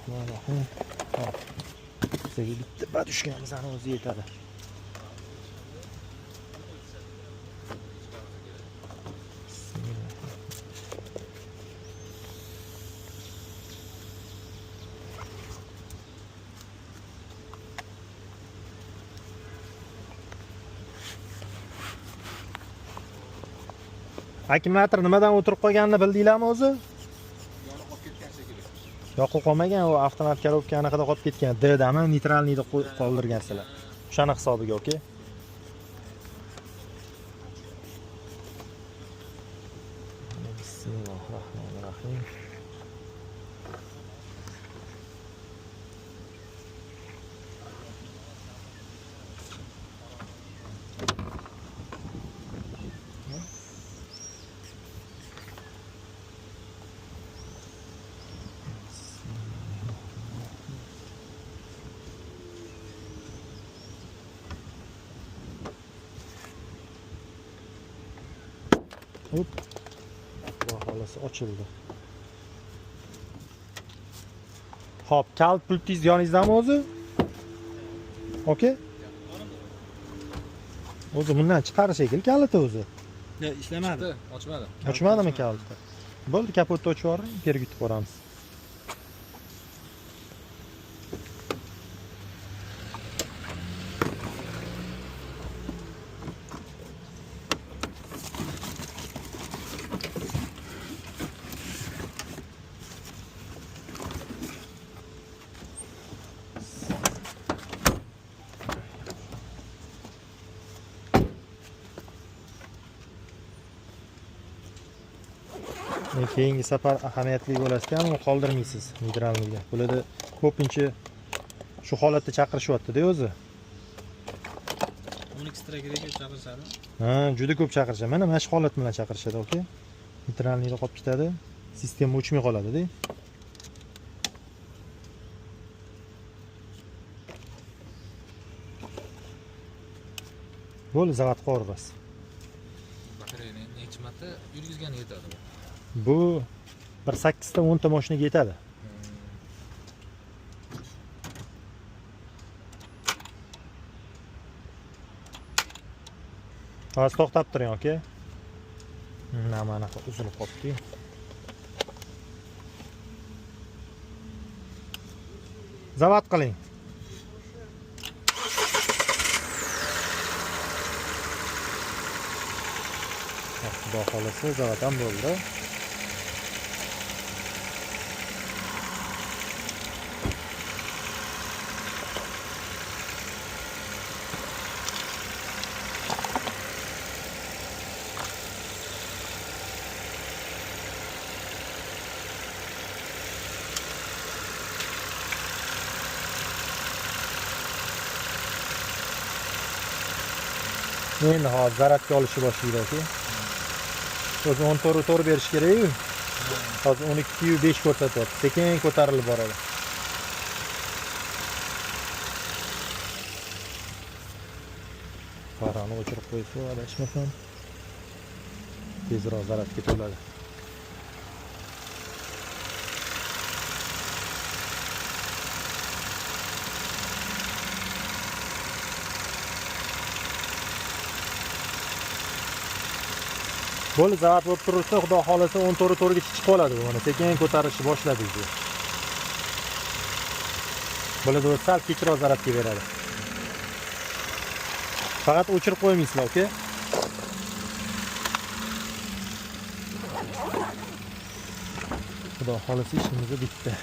Bismillahirrohmanirrohim. Hop. Sizga bitta badushkamizning o'zi yetadi. Akkumulyator nimadan o'tirib qolganini bildinglarmi o'zi? Yonib qolib ketgan shekilli. Yoqib qolmagan, u avtomat koробка anaqada qolib ketgan. D-dami, neytralniyda qoldirgansizlar. O'shani hisobiga, okey? Bismillahirrohmanirrohim. Hop. Bu xolasi ochildi. Hop, kalt pultingiz yoningizdami o'zi? Okey? O'zi bundan chiqarish shekil kaliti o'zi. Ya ishlamadi. Ochmadi. Ochmadimi kaliti? Bo'ldi, kapotni ochib yuboring, pergutib ko'ramiz. Keyingi safar ahamiyatli bo'lasidan uni qoldirmaysiz neytralniga. Bularda ko'pincha shu holatda chaqirishyapti-da o'zi. 12 strakerga chaqirishadi. Ha, juda ko'p chaqirishadi. Mana shu holat bilan chaqirishadi, okey? Neytralniyda qolib ketadi. Sistema o'chmay qoladi-da. Bo'ldi, zavat qor bas. Batareya necha marta yurgizgani yetadi bu? Bu 8 ta 10 ta mashinaga yetadi. Hozir to'xtab turing, okey? Mana uzilib qolibdi. Zavat qiling. Xudo xolasa zavat ham bo'ldi. Endi hozir zaratga olishni boshlaydi, okey? O'zi 10 to'g'ri berish kerak-ku. Hozir 12.5 ko'rsatyapti. Sekin ko'tarilib boradi. Parani o'chirib qo'ysa, adashmasam tezroq zaratga to'ladi. Bo'ldi, zavat bo'lib tursa, xudo xolasa 10 to'g'riga chiqib qoladi bu. Mana sekin ko'tarishni boshladi bu. Bo'ladi, o'zi sal kechroq zaratga beradi. Faqat o'chirib qo'ymaysizlar, okey? Xudo xolasa ishimiz bitta.